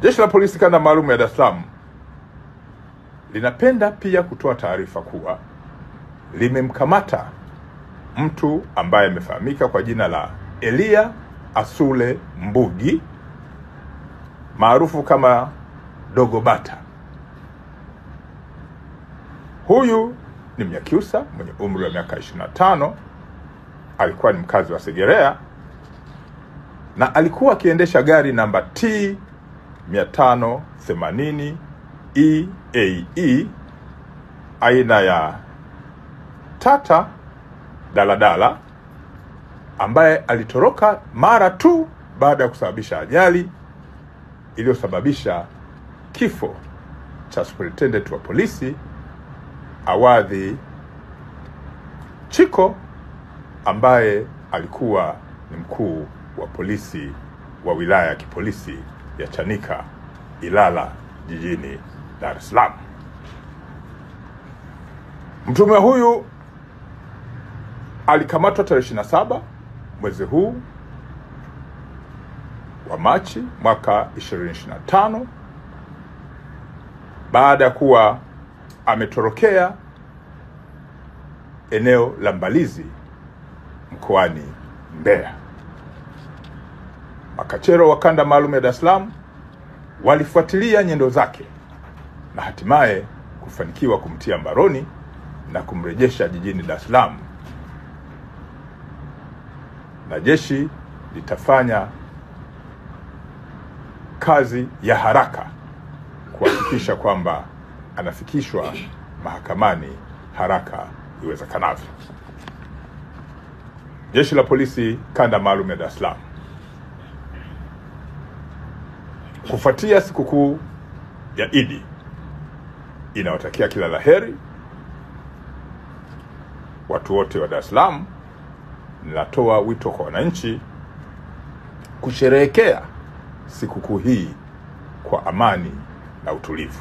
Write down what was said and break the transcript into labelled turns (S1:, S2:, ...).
S1: Jeshi la Polisi Kanda Maalum ya Dar es Salaam linapenda pia kutoa taarifa kuwa limemkamata mtu ambaye amefahamika kwa jina la Elia Asule Mbugi maarufu kama Dogo Bata. Huyu ni Mnyakyusa mwenye umri wa miaka 25, alikuwa ni mkazi wa Segerea na alikuwa akiendesha gari namba T 580 EAE aina ya Tata daladala, ambaye alitoroka mara tu baada ya kusababisha ajali iliyosababisha kifo cha Superintendent wa polisi Awadhi Chiko, ambaye alikuwa ni mkuu wa polisi wa wilaya ya kipolisi ya Chanika Ilala jijini Dar es Salaam. Mtuhumiwa huyu alikamatwa tarehe 27 mwezi huu wa Machi mwaka 2025 baada ya kuwa ametorokea eneo la Mbalizi mkoani Mbeya. Makachero wa Kanda Maalum ya Dar es Salaam walifuatilia nyendo zake na hatimaye kufanikiwa kumtia mbaroni na kumrejesha jijini Dar es Salaam, na jeshi litafanya kazi ya haraka kuhakikisha kwamba anafikishwa mahakamani haraka iwezekanavyo. Jeshi la Polisi Kanda Maalum ya Dar es Salaam, kufuatia sikukuu ya Idi, inawatakia kila laheri watu wote wa Dar es Salaam. Ninatoa wito kwa wananchi kusherehekea sikukuu hii kwa amani na utulivu.